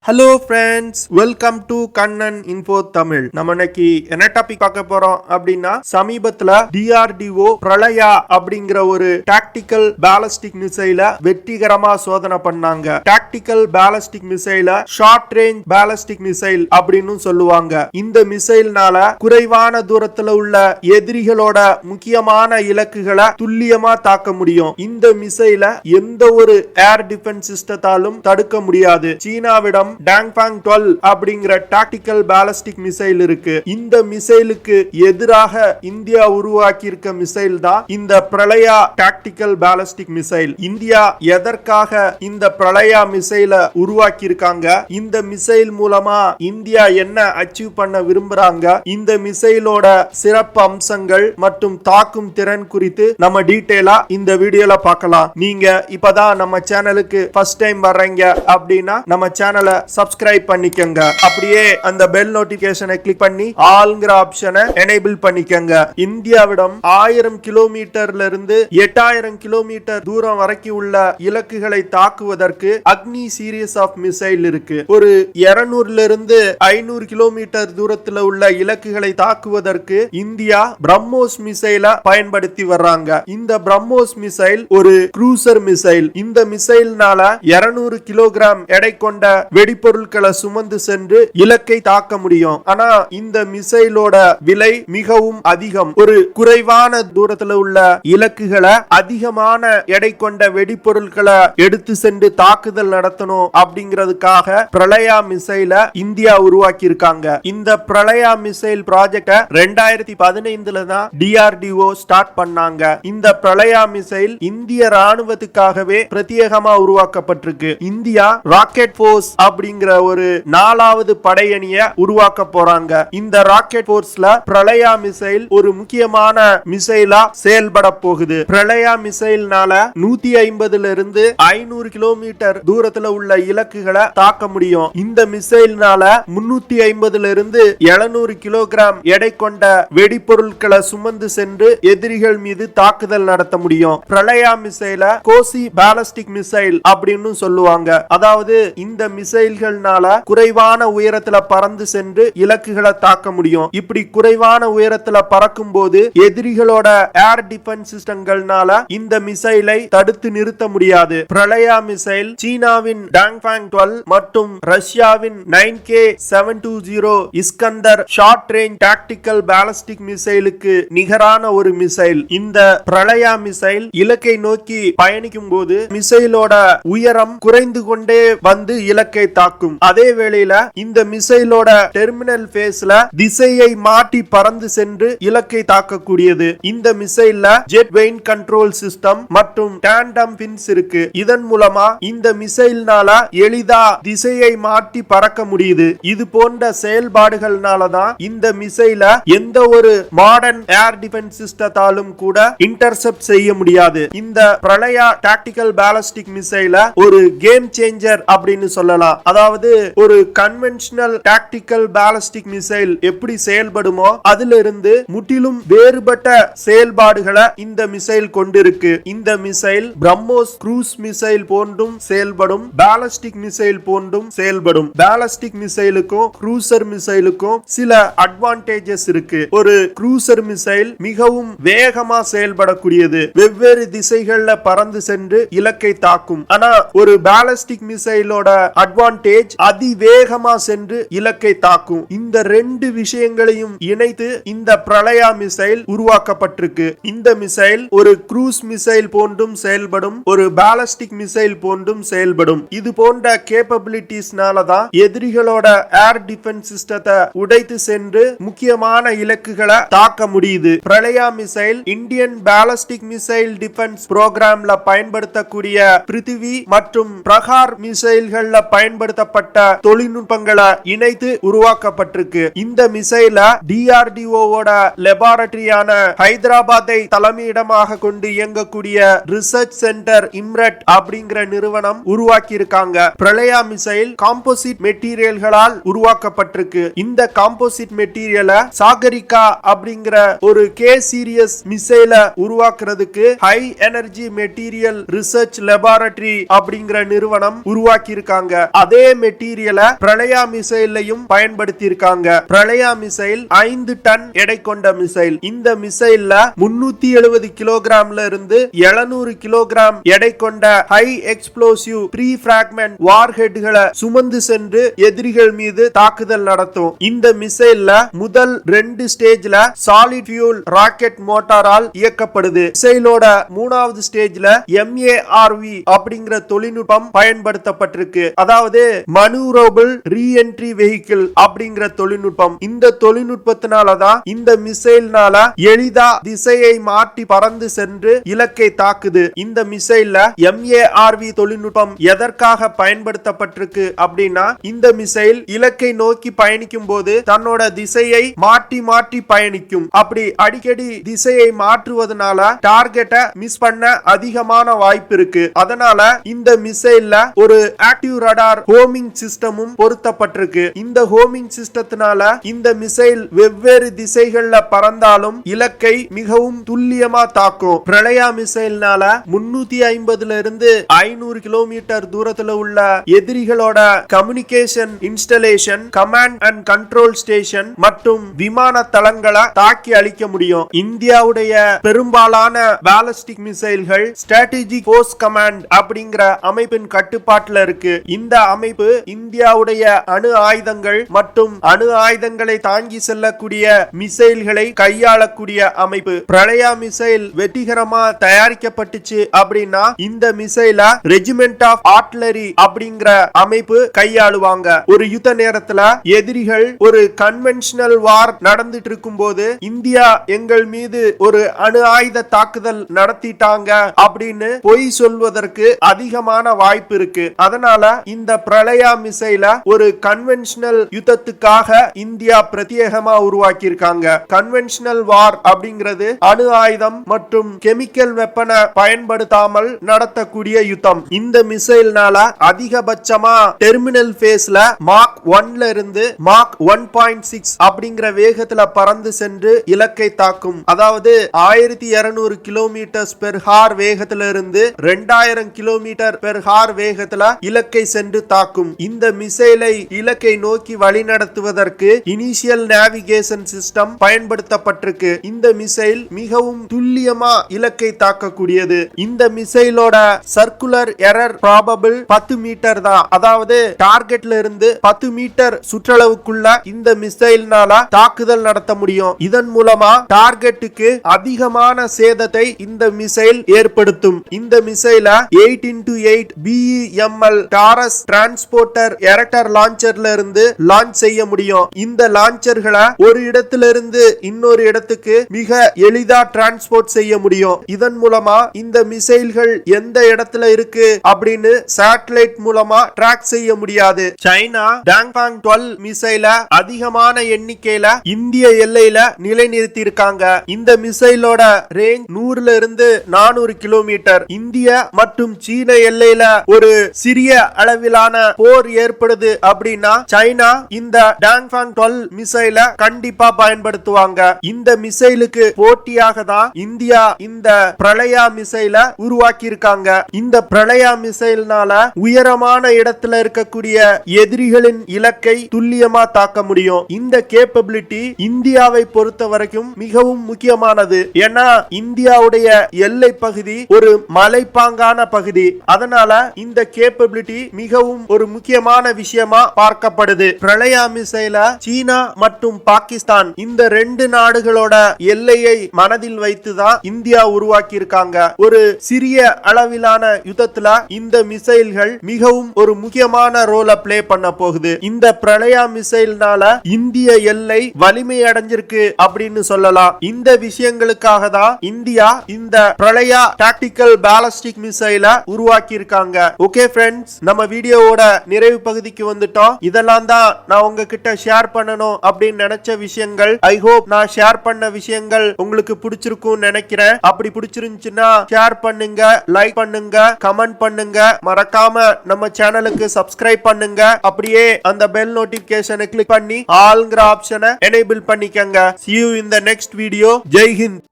Hello friends, welcome to Kannan info Tamil. நம்ம இன்னைக்கு என்ன டாபிக் பார்க்க போறோம் அப்படின்னா, சமீபத்துல DRDO பிரளயா அப்படிங்கிற ஒரு டாக்டிக்கல் பாலிஸ்டிக் மிசைல வெற்றிகரமா சோதனை பண்ணாங்க. டாக்டிக்கல் பாலிஸ்டிக் மிசைல ஷார்ட் ரேஞ்ச் பாலிஸ்டிக் மிசைல் அப்படின்னு சொல்லுவாங்க. இந்த மிசைல்னால குறைவான தூரத்துல உள்ள எதிரிகளோட முக்கியமான இலக்குகளை துல்லியமா தாக்க முடியும். இந்த மிசைல எந்த ஒரு ஏர் டிஃபென்ஸ் சிஸ்டத்தாலும் தடுக்க முடியாது. சீனாவிடம் டாங்ஃபாங் 12 அப்படிங்கிற டாக்டிக்கல் பாலிஸ்டிக் மிசைல் இருக்கு. இந்த மிசைலுக்கு எதிராக இந்தியா உருவாக்கி இருக்க மிசைல் தான் இந்த பிரளயா டாக்டிக்கல் பாலிஸ்டிக் மிசைல். இந்தியா எதற்காக இந்த பிரளயா மிசைலை உருவாக்கி இருக்காங்க, இந்த மிசைல் மூலமா இந்தியா என்ன அச்சீவ் பண்ண விரும்புறாங்க, இந்த மிசைலோட சிறப்பு அம்சங்கள் மற்றும் தாக்கும் திறன் குறித்து நம்ம டீடைலா இந்த வீடியோல பார்க்கலாம். நீங்க இப்பதான் நம்ம சேனலுக்கு ஃபர்ஸ்ட் டைம் வர்றீங்க அப்படின்னா நம்ம சேனலை சப்ஸ்கிரைப் பண்ணிக்கங்க. அப்படியே அந்த பெல் நோட்டிபிகேஷனை கிளிக் பண்ணி ஆல்ங்கிற ஆப்ஷனை எனேபிள் பண்ணிக்கங்க. இந்தியாவிடம் 1000 கிலோமீட்டர்ல இருந்து 8000 கிலோமீட்டர் தூரம் வரைக்கும் உள்ள இலக்குகளை தாக்குவதற்கு அக்னி சீரிஸ் ஆஃப் மிசைல் இருக்கு. ஒரு 200 இருந்து 500 கிலோமீட்டர் தூரத்துல உள்ள இலக்குகளை தாக்குவதற்கு இந்தியா பிரம்மோஸ் மிசைலை பயன்படுத்தி வர்றாங்க. இந்த பிரம்மோஸ் மிசைல் ஒரு க்ரூசர் மிசைல். இந்த மிசைல்னால 200 கிலோகிராம் எடை கொண்ட வெடிப்பொருட்களை சுமந்து சென்று இலக்கை தாக்க முடியும். ஆனா இந்த மிசைலோட விலை மிகவும் அதிகம். ஒரு குறைவான தூரத்துல உள்ள இலக்குகளை அதிகமான எடை கொண்ட வெடிப்பொருட்களை எடுத்து சென்று தாக்குதல் நடத்தணும் அப்படிங்கிறதுக்காக பிரளயா மிசைல இந்தியா உருவாக்கி இருக்காங்க. இந்த பிரளயா மிசைல் ப்ராஜெக்ட 2015 தான் DRDO ஸ்டார்ட் பண்ணாங்க. இந்த பிரளயா மிசைல் இந்திய ராணுவத்துக்காகவே பிரத்யேகமா உருவாக்கப்பட்டிருக்கு. இந்தியா ராக்கெட் போர்ஸ் அப்படிங்கிற ஒரு 4வது படையணியை உருவாக்க போறாங்க. இந்த ராக்கெட் போர்ஸ்ல பிரளயா மிசைல் ஒரு முக்கியமான மிசைலா செயல்பட போகுது. பிரளயா மிசைல்னால 150 இருந்து 500 கிலோமீட்டர் தூரத்துல உள்ள இலக்குகளை தாக்க முடியும். இந்த மிசைல்னால 350 இருந்து 700 கிலோகிராம் எடை கொண்ட வெடிப்பொருட்களை சுமந்து சென்று எதிரிகள் மீது தாக்குதல் நடத்த முடியும். பிரளயா மிசைல கோசி பாலிஸ்டிக் மிசைல் அப்படின்னு சொல்லுவாங்க. அதாவது இந்த மிசைல்கள்னால குறைவான உயரத்துல பறந்து சென்று இலக்குகளை தாக்க முடியும். இப்படி குறைவான உயரத்துல பறக்கும் போது எதிரிகளோட ஏர் டிஃபென்ஸ் சிஸ்டங்கள்னால இந்த மிசைலை தடுத்து நிறுத்த முடியாது. பிரளயா மிசைல் சீனாவின் டாங்ஃபாங் 12 மற்றும் ரஷ்யாவின் 9K720 Iskander short range tactical ballistic மிசைலுக்கு நிகரான ஒரு மிசைல். இந்த பிரளயா மிசைல் இலக்கை நோக்கி பயணிக்கும் போது மிசைலோட உயரம் குறைந்து கொண்டே வந்து இலக்கை தாக்கும். அதே வேளையில இந்த மிசைலோட டெர்மினல் பேஸ்ல திசையை மாற்றி பறந்து சென்று இலக்கை தாக்கக்கூடியது. இந்த மிசைல்ல ஜெட் வெயின் கண்ட்ரோல் சிஸ்டம் மற்றும் டாண்டம் பின்ஸ் இருக்கு. இதன் மூலமா இந்த மிசைல்னால எளிதா திசையை மாற்றி பறக்க முடியுது. இது போன்ற செயல்பாடுகள்னால தான் இந்த மிசைல எந்த ஒரு மாடர்ன் ஏர் டிஃபென்ஸ் சிஸ்டத்தாலும் கூட இன்டர்செப்ட் செய்ய முடியாது. இந்த பிரளயா டாக்டிக்கல் பாலிஸ்டிக் மிசைல ஒரு கேம் சேஞ்சர் அப்படின்னு சொல்லலாம். அதாவது ஒரு கன்வென்ஷனல் டாக்டிக்கல் பாலிஸ்டிக் மிசைல் எப்படி செயல்படுமோ அதிலிருந்து முற்றிலும் வேறுபட்ட செயல்பாடுகளை இந்த மிசைல் கொண்டிருக்கு. இந்த மிசைல் பிரம்மோஸ் க்ரூஸ் மிசைல் போன்றும் செயல்படும், பாலிஸ்டிக் மிசைல் போன்றும் செயல்படும். பாலிஸ்டிக் மிசைலுக்கும் க்ரூசர் மிசைலுக்கும் சில அட்வான்டேஜஸ் இருக்கு. ஒரு க்ரூசர் மிசைல் மிகவும் வேகமா செயல்படக்கூடியது, வெவ்வேறு திசைகள்ல பறந்து சென்று இலக்கை தாக்கும். ஆனா ஒரு பாலிஸ்டிக் மிசைலோட அட்வான்டேஜ் அதிவேகமா சென்று இலக்கை தாக்கும். இந்த ரெண்டு விஷயங்களையும் இணைத்து இந்த பிரளயா மிசைல் உருவாக்கப்பட்டிருக்கு. இந்த மிசைல் ஒரு க்ரூஸ் மிசைல் போன்றும் செயல்படும், ஒரு பாலிஸ்டிக் மிசைல் போன்றும் செயல்படும். இது போன்ற கேப்பபிலிட்டிஸ்னால தான் எதிரிகளோட ஏர் டிஃபென்ஸ் சிஸ்டத்தை உடைத்து சென்று முக்கியமான இலக்குகளை தாக்க முடியுது. Pralay missile Indian ballistic missile defence புரோகிராம்ல பயன்படுத்தக்கூடிய பிருத்திவி மற்றும் பிரகார் மிசைல்கள்ல பயன்படுத்தப்பட்ட தொழில்நுட்பங்களை இணைத்து உருவாக்கப்பட்டிருக்கு. இந்த மிசைல DRDO-வோட லெபார்டரியான ஹைதராபாத்தை தலைமையிடமாக கொண்டு இயங்கக்கூடிய ரிசர்ச் சென்டர் இம்ரெட் அப்படிங்கிற நிறுவனம் உருவாக்கி இருக்காங்க. பிரளயா மிசைல் காம்போசிட் மெட்டீரியல்களால் உருவாக்கப்பட்டிருக்கு. இந்த காம்போசிட் மெட்டீரியலை சாகரிகா அப்படிங்கிற ஒரு K சீரியஸ் மிசைல உருவாக்குறதுக்கு high energy material research laboratory அப்படிங்கிற நிறுவனம் உருவாக்கி இருக்காங்க. அதே அதே மெட்டீரியலை பிரளயா மிசைலையும் பயன்படுத்தி இருக்காங்க. பிரளயா மிசைல் 5 டன் எடை கொண்ட மிசைல். இந்த மிசைல்ல 370 கிலோகிராம்ல இருந்து 700 கிலோகிராம் எடை கொண்ட ஹை எக்ஸ்ப்ளோசிவ் ப்ரீ பிராக்மென்ட் வார்ஹெட்களை சுமந்து சென்று எதிரிகள் மீது தாக்குதல் நடத்தும். இந்த மிசைல்ல முதல் 2 ஸ்டேஜ்ல சாலிட் ஃபியூல் ராக்கெட் மோட்டாரால் இயக்கப்படுது. மிசைலோட 3வது ஸ்டேஜ்ல MARV அப்படிங்கிற தொழில்நுட்பம் பயன்படுத்தப்பட்டிருக்கு. அதாவது மனூவரபிள் ரீஎன்ட்ரி வெஹிக்கிள் அப்படிங்கிற தொழில்நுட்பம். இந்த தொழில்நுட்பத்தினாலதான் இந்த மிசைல்னால எளிதா திசையை மாற்றி பறந்து சென்று இலக்கை தாக்குது. இந்த மிசைல்ல MARV தொழில்நுட்பம் எதற்காக பயன்படுத்தப்பட்டிருக்கு அப்படின்னா, இந்த மிசைல் இலக்கை நோக்கி பயணிக்கும் போது தன்னோட திசையை மாற்றி மாற்றி பயணிக்கும். அப்படி அடிக்கடி திசையை மாற்றுவதனால டார்கெட்டை மிஸ் பண்ண அதிகமான வாய்ப்பு இருக்கு. அதனால இந்த மிசைல்ல ஒரு ஆக்டிவ் ரடார் ஹோமிங் சிஸ்டமும் பொருத்தப்பட்டிருக்கு. இந்த ஹோமிங் சிஸ்டத்தினால இந்த மிசைல் வெவ்வேறு திசைகள்ல பறந்தாலும் இலக்கை மிகவும் துல்லியமா தாக்கும். பிரளயா மிசைல்னால 350 இருந்து 500 கிலோமீட்டர் தூரத்துல உள்ள எதிரிகளோட communication installation, command and control station மற்றும் விமான தளங்களை தாக்கி அழிக்க முடியும். இந்தியாவுடைய பெரும்பாலான பாலிஸ்டிக் மிசைல்கள் ஸ்ட்ராட்டஜிக் ஃபோர்ஸ் கமாண்ட் அப்படிங்கிற அமைப்பின் கட்டுப்பாட்டுல இருக்கு. இந்த அமைப்பு இந்தியாவுடைய அணு ஆயுதங்கள் மற்றும் அணு ஆயுதங்களை தாங்கி செல்லக்கூடிய மிசைல்களை கையாளக்கூடிய அமைப்பு. பிரளயா மிசைல் வெற்றிகரமா தயாரிக்கப்பட்டுச்சு அப்படின்னா இந்த மிசைல ரெஜிமெண்ட் ஆஃப் ஆர்ட்டிலரி அப்படிங்கிற அமைப்பு கையாளுவாங்க. ஒரு யுத்த நேரத்துல எதிரிகள் ஒரு கன்வென்ஷனல் வார் நடந்துட்டு இருக்கும் போது இந்தியா எங்கள் மீது ஒரு அணு ஆயுத தாக்குதல் நடத்திட்டாங்க அப்படின்னு பொய் சொல்வதற்கு அதிகமான வாய்ப்பு இருக்கு. அதனால இந்த பிரளயா மிசைல ஒரு கன்வென்ஷனல் யுத்தத்துக்காக இந்தியா பிரத்யேகமா உருவாக்கி இருக்காங்க. கன்வென்ஷனல் வார் அப்படிங்கிறது அணு ஆயுதம் மற்றும் கெமிக்கல் வெப்பனை பயன்படுத்தாமல் நடத்தக்கூடிய யுத்தம். இந்த மிசைல்னால அதிகபட்சமா டெர்மினல் பேஸ்ல மாக் 1ல இருந்து மாக் 1.6 அப்படிங்கிற வேகத்துல பறந்து சென்று இலக்கை தாக்கும். அதாவது 1200 கிலோமீட்டர் பெர் ஹார் வேகத்துல இருந்து 2000 கிலோமீட்டர் பெர் ஹார் வேகத்துல இலக்கை சென்று தாக்கும். இந்த மிசைலை இலக்கை நோக்கி வழிநடத்துவதற்கு இனிஷியல் நேவிகேஷன் சிஸ்டம் பயன்படுத்தப்பட்டிருக்கு. இந்த மிசைல் மிகவும் துல்லியமா இலக்கை தாக்கக்கூடியது. இந்த மிசைலோட சர்க்குலர் எரர் ப்ராபபிள் 10 மீட்டர் தான். அதாவது டார்கெட்ல இருந்து 10 மீட்டர் சுற்றளவுக்குள்ள இந்த மிசைல்னால தாக்குதல் நடத்த முடியும். இதன் மூலமா டார்கெட்டுக்கு அதிகமான சேதத்தை இந்த மிசைல் ஏற்படுத்தும். இந்த மிசைல 8x8 BEML Taurus transporter erector லான்ச்சர்ல இருந்து லான்ச் செய்ய முடியும். இந்த லான்ச்சர்களை ஒரு இடத்துல இருந்து இன்னொரு இடத்துக்கு மிக எளிதா டிரான்ஸ்போர்ட் செய்ய முடியும். இதன் மூலமா இந்த மிசைல்கள் எந்த இடத்துல இருக்கு அப்படின்னு சேட்டலைட் மூலமா ட்ராக் செய்ய முடியாது. சைனா டாங்பாங் 12 மிசைல அதிகமான எண்ணிக்கையில இந்திய எல்லையில நிலைநிறுத்தி இருக்காங்க. இந்த மிசைலோட ரேஞ்ச் 100ல இருந்து 400 கிலோமீட்டர். இந்திய மற்றும் சீன எல்லையில ஒரு சிறிய அளவிலான போர் ஏற்படுது அப்படின்னா சைனா இந்த டாங்பாங் 12 மிசைல கண்டிப்பா பயன்படுத்துவாங்க. இந்த மிசைலுக்கு போட்டியாக தான் இந்தியா இந்த பிரளயா மிசைல உருவாக்கி இருக்காங்க. இந்த பிரளயா மிசைல்னால உயரமான இடத்துல இருக்கக்கூடிய எதிரிகளின் இலக்கை துல்லியமா தாக்க முடியும். இந்த கேப்பபிலிட்டி இந்தியாவை பொறுத்த வரைக்கும் மிகவும் முக்கியமானது. ஏன்னா இந்தியாவுடைய எல்லை பகுதி ஒரு மலைப்பாங்கான பகுதி. அதனால இந்த கேப்பபிலிட்டி மிகவும் ஒரு முக்கியமான விஷயமா பார்க்கப்படுது. பிரளயா மிசைல சீனா மற்றும் பாகிஸ்தான் இந்த 2 நாடுகளோட எல்லையை மனதில் வைத்துதான் இந்தியா உருவாக்கி இருக்காங்க. ஒரு சிறிய அளவிலான யுத்தத்துல இந்த மிசைல்கள் மிகவும் ஒரு முக்கியமான ரோலை பிளே பண்ண போகுது. இந்த பிரளயா மிசைல்னால இந்திய எல்லை வலிமை அடைஞ்சிருக்கு அப்படின்னு சொல்லலாம். இந்த விஷயங்களுக்காக தான் இந்தியா இந்த பிரளயா டாக்டிக்கல் பாலிஸ்டிக் மிசைல உருவாக்கி இருக்காங்க. ஓகே ஃப்ரெண்ட்ஸ், நம்ம வீடியோவோட நிறைவு பகுதிக்கு வந்துட்டோம். இதெல்லாம் தான் நான் உங்ககிட்ட ஷேர் பண்ணணும் அப்படின்னு நினைச்ச விஷயங்கள். ஐ ஹோப் நான் ஷேர் பண்ண விஷயங்கள் உங்களுக்கு பிடிச்சிருக்கும் நினைக்கிறேன். அப்படி பிடிச்சிருந்துச்சுன்னா ஷேர் பண்ணுங்க, லைக் பண்ணுங்க, கமெண்ட் பண்ணுங்க. மறக்காம நம்ம சேனலுக்கு சப்ஸ்கிரைப் பண்ணுங்க. அப்படியே அந்த பெல் நோட்டிபிகேஷனை கிளிக் பண்ணி ஆல்ங்கிற ஆப்ஷனை எனேபிள் பண்ணிக்கங்க. See you in the next video. Jai Hind.